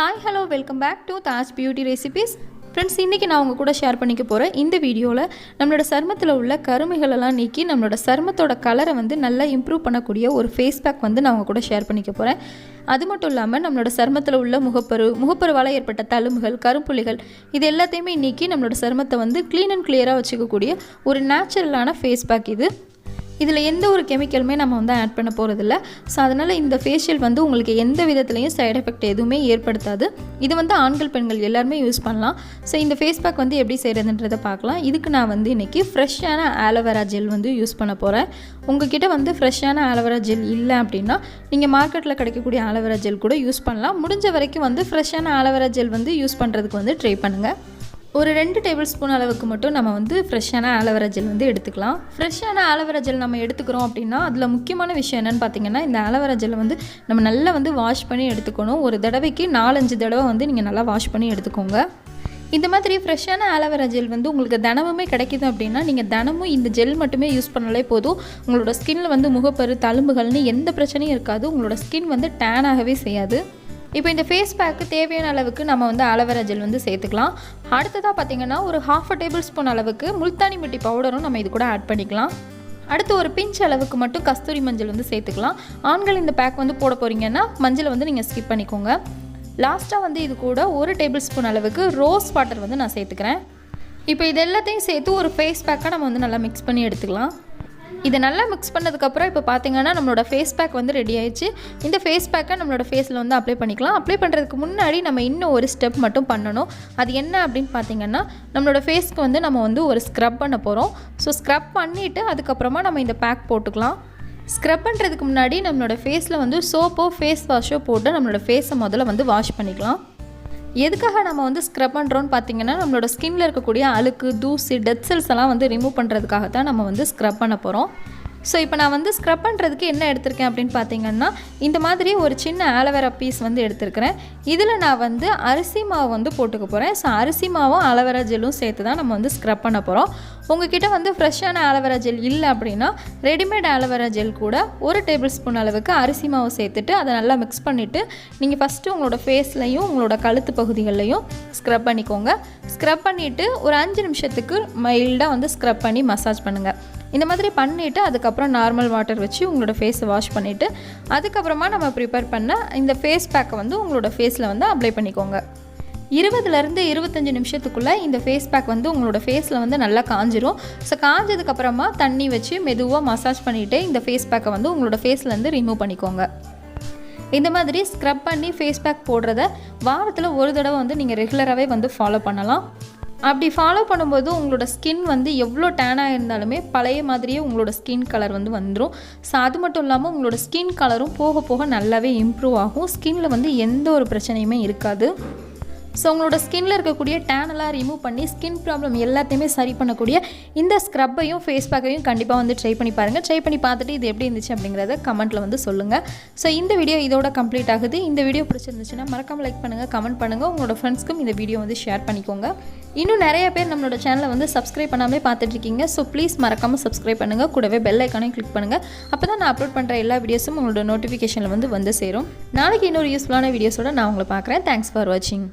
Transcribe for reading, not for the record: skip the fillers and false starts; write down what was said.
Hi, hello, welcome back to Taj Beauty Recipes. Friends, இன்னைக்கு நான் உங்க கூட ஷேர் பண்ணிக்க போறேன் இந்த வீடியோல நம்மளோட சருமத்துல உள்ள கருமைகள் எல்லாம் நீக்கி நம்மளோட சருமத்தோட கலரை வந்து நல்லா இம்ப்ரூவ் பண்ணக்கூடிய ஒரு ஃபேஸ் பேக் வந்து நான் உங்க கூட ஷேர் பண்ணிக்க போறேன். அது மட்டும் இல்லாம நம்மளோட சருமத்துல உள்ள முகப்பருவால ஏற்பட்ட தழும்புகள், கரும்புள்ளிகள் இது எல்லாத்தையுமே நீக்கி நம்மளோட சருமத்தை வந்து க்ளீன் அண்ட் கிளியரா வச்சுக்க கூடிய ஒரு நேச்சுரலான ஃபேஸ் பேக் இது. இதில் எந்த ஒரு கெமிக்கலுமே நம்ம வந்து ஆட் பண்ண போகிறதில்ல. ஸோ அதனால் இந்த ஃபேஷியல் வந்து உங்களுக்கு எந்த விதத்துலையும் சைட் எஃபெக்ட் எதுவுமே ஏற்படுத்தாது. இது வந்து ஆண்கள் பெண்கள் எல்லாருமே யூஸ் பண்ணலாம். ஸோ இந்த ஃபேஸ் பேக் வந்து எப்படி செய்கிறதுன்றதை பார்க்கலாம். இதுக்கு நான் வந்து இன்றைக்கி ஃப்ரெஷ்ஷான ஆலோவேரா ஜெல் வந்து யூஸ் பண்ண போகிறேன். உங்ககிட்ட வந்து ஃப்ரெஷ்ஷான ஆலோவேரா ஜெல் இல்லை அப்படின்னா நீங்கள் மார்க்கெட்டில் கிடைக்கக்கூடிய ஆலோவேரா ஜெல் கூட யூஸ் பண்ணலாம். முடிஞ்ச வரைக்கும் வந்து ஃப்ரெஷ்ஷான ஆலோவேரா ஜெல் வந்து யூஸ் பண்ணுறதுக்கு வந்து ட்ரை பண்ணுங்கள். ஒரு 2 டேபிள் ஸ்பூன் அளவுக்கு மட்டும் நம்ம வந்து ஃப்ரெஷ்ஷான ஆலோவேரா ஜெல் வந்து எடுத்துக்கலாம். ஃப்ரெஷ்ஷான ஆலோவேரா ஜெல் நம்ம எடுத்துக்கிறோம் அப்படின்னா அதில் முக்கியமான விஷயம் என்னென்னு பார்த்தீங்கன்னா, இந்த ஆலோவேரா ஜெல்லை வந்து நம்ம நல்லா வந்து வாஷ் பண்ணி எடுத்துக்கணும். ஒரு தடவைக்கு 4-5 தடவை வந்து நீங்கள் நல்லா வாஷ் பண்ணி எடுத்துக்கோங்க. இந்த மாதிரி ஃப்ரெஷ்ஷான ஆலோவேரா ஜெல் வந்து உங்களுக்கு தினமுமே கிடைக்கிது அப்படின்னா நீங்கள் தினமும் இந்த ஜெல் மட்டுமே யூஸ் பண்ணாலே போதும். உங்களோட ஸ்கின்னில் வந்து முகப்பரு, தழும்புகள்னு எந்த பிரச்சனையும் இருக்காது. உங்களோட ஸ்கின் வந்து டேன் ஆகவே செய்யாது. இப்போ இந்த ஃபேஸ் பேக்கு தேவையான அளவுக்கு நம்ம வந்து ஆலோவேரா ஜெல் வந்து சேர்த்துக்கலாம். அடுத்ததாக பார்த்திங்கன்னா ஒரு 1/2 டேபிள் ஸ்பூன் அளவுக்கு முல்தானி மிட்டி பவுடரும் நம்ம இது கூட ஆட் பண்ணிக்கலாம். அடுத்து ஒரு பிஞ்ச் அளவுக்கு மட்டும் கஸ்தூரி மஞ்சள் வந்து சேர்த்துக்கலாம். ஆண்கள் இந்த பேக் வந்து போட போகிறீங்கன்னா மஞ்சளை வந்து நீங்கள் ஸ்கிப் பண்ணிக்கோங்க. லாஸ்ட்டாக வந்து இது கூட 1 டேபிள் ஸ்பூன் அளவுக்கு ரோஸ் வாட்டர் வந்து நான் சேர்த்துக்கிறேன். இப்போ இது எல்லாத்தையும் சேர்த்து ஒரு ஃபேஸ் பேக்காக நம்ம வந்து நல்லா மிக்ஸ் பண்ணி எடுத்துக்கலாம். இதை நல்லா மிக்ஸ் பண்ணதுக்கப்புறம் இப்போ பார்த்தீங்கன்னா நம்மளோட ஃபேஸ் பேக் வந்து ரெடி ஆயிடுச்சு. இந்த ஃபேஸ் பேக்கை நம்மளோட ஃபேஸில் வந்து அப்ளை பண்ணிக்கலாம். அப்ளை பண்ணுறதுக்கு முன்னாடி நம்ம இன்னும் ஒரு ஸ்டெப் மட்டும் பண்ணணும். அது என்ன அப்படின்னு பார்த்தீங்கன்னா, நம்மளோட ஃபேஸ்க்கு வந்து நம்ம வந்து ஒரு ஸ்க்ரப் பண்ண போகிறோம். ஸோ ஸ்க்ரப் பண்ணிவிட்டு அதுக்கப்புறமா நம்ம இந்த பேக் போட்டுக்கலாம். ஸ்க்ரப் பண்ணுறதுக்கு முன்னாடி நம்மளோட ஃபேஸில் வந்து சோப்போ ஃபேஸ் வாஷோ போட்டு நம்மளோட ஃபேஸை முதல்ல வந்து வாஷ் பண்ணிக்கலாம். எதுக்காக நம்ம வந்து ஸ்க்ரப் பண்ணுறோன்னு பார்த்தீங்கன்னா, நம்மளோட ஸ்கின்னில் இருக்கக்கூடிய அழுக்கு, தூசி, டெட் செல்ஸ் எல்லாம் வந்து ரிமூவ் பண்ணுறதுக்காக தான் நம்ம வந்து ஸ்க்ரப் பண்ண போகிறோம். ஸோ இப்போ நான் வந்து ஸ்க்ரப் பண்ணுறதுக்கு என்ன எடுத்திருக்கேன் அப்படின்னு பார்த்தீங்கன்னா, இந்த மாதிரி ஒரு சின்ன ஆலோவேரா பீஸ் வந்து எடுத்துருக்கிறேன். இதில் நான் வந்து அரிசி மாவு வந்து போட்டுக்க போகிறேன். ஸோ அரிசி மாவும் ஆலோவேரா ஜெல்லும் சேர்த்து தான் நம்ம வந்து ஸ்க்ரப் பண்ண போகிறோம். உங்ககிட்ட வந்து ஃப்ரெஷ்ஷான ஆலோவேரா ஜெல் இல்லை அப்படின்னா ரெடிமேட் ஆலோவேரா ஜெல் கூட 1 டேபிள் ஸ்பூன் அளவுக்கு அரிசி மாவு சேர்த்துட்டு அதை நல்லா மிக்ஸ் பண்ணிவிட்டு நீங்கள் ஃபஸ்ட்டு உங்களோட ஃபேஸ்லையும் உங்களோட கழுத்து பகுதிகள்லையும் ஸ்க்ரப் பண்ணிக்கோங்க. ஸ்க்ரப் பண்ணிவிட்டு ஒரு 5 நிமிஷத்துக்கு மைல்டாக வந்து ஸ்க்ரப் பண்ணி மசாஜ் பண்ணுங்கள். இந்த மாதிரி பண்ணிவிட்டு அதுக்கப்புறம் நார்மல் வாட்டர் வச்சு உங்களோட ஃபேஸை வாஷ் பண்ணிவிட்டு அதுக்கப்புறமா நம்ம ப்ரிப்பேர் பண்ண இந்த ஃபேஸ் பேக்கை வந்து உங்களோட ஃபேஸில் வந்து அப்ளை பண்ணிக்கோங்க. 20லேருந்து 25 நிமிஷத்துக்குள்ளே இந்த ஃபேஸ் பேக் வந்து உங்களோட ஃபேஸில் வந்து நல்லா காஞ்சிரும். ஸோ காஞ்சதுக்கப்புறமா தண்ணி வச்சு மெதுவாக மசாஜ் பண்ணிவிட்டு இந்த ஃபேஸ் பேக்கை வந்து உங்களோட ஃபேஸ்லேருந்து ரிமூவ் பண்ணிக்கோங்க. இந்த மாதிரி ஸ்க்ரப் பண்ணி ஃபேஸ் பேக் போடுறத வாரத்தில் ஒரு தடவை வந்து நீங்கள் ரெகுலராகவே வந்து ஃபாலோ பண்ணலாம். அப்படி ஃபாலோ பண்ணும்போது உங்களோட ஸ்கின் வந்து எவ்வளோ டேனாக இருந்தாலுமே பழைய மாதிரியே உங்களோட ஸ்கின் கலர் வந்து வந்துடும். ஸோ அது மட்டும் இல்லாமல் உங்களோட ஸ்கின் கலரும் போக போக நல்லாவே இம்ப்ரூவ் ஆகும். ஸ்கின்னில் வந்து எந்த ஒரு பிரச்சனையுமே இருக்காது. ஸோ உங்களோட ஸ்கின்னில் இருக்கக்கூடிய டேனெல்லாம் ரிமூவ் பண்ணி ஸ்கின் ப்ராப்ளம் எல்லாத்தையுமே சரி பண்ணக்கூடிய இந்த ஸ்க்ரப்பையும் ஃபேஸ் பேக்கையும் கண்டிப்பாக வந்து ட்ரை பண்ணி பாருங்கள். ட்ரை பண்ணி பார்த்துட்டு இது எப்படி இருந்துச்சு அப்படிங்கிறத கமெண்ட்டில் வந்து சொல்லுங்கள். ஸோ இந்த வீடியோ இதோட கம்ப்ளீட் ஆகுது. இந்த வீடியோ பிடிச்சிருந்துச்சுன்னா மறக்காமல் லைக் பண்ணுங்கள், கமெண்ட் பண்ணுங்கள், உங்களோட ஃப்ரெண்ட்ஸ்க்கும் இந்த வீடியோ வந்து ஷேர் பண்ணிக்கோங்க. இன்னும் நிறைய பேர் நம்மளோட சேனலை வந்து சப்ஸ்கிரைப் பண்ணாமலே பார்த்துட்ருக்கீங்க. ஸோ ப்ளீஸ் மறக்காமல் சப்ஸ்கிரைப் பண்ணுங்கள். கூடவே பெல் ஐக்கானையும் கிளிக் பண்ணுங்கள். அப்போ தான் நான் அப்லோட் பண்ணுற எல்லா வீடியோஸும் உங்களோட நோட்டிஃபிகேஷனில் வந்து சேரும். நாளைக்கு இன்னொரு யூஸ்ஃபுல்லான வீடியோஸோட நான் உங்களை பார்க்குறேன். தேங்க்ஸ் ஃபார் வாட்சிங்.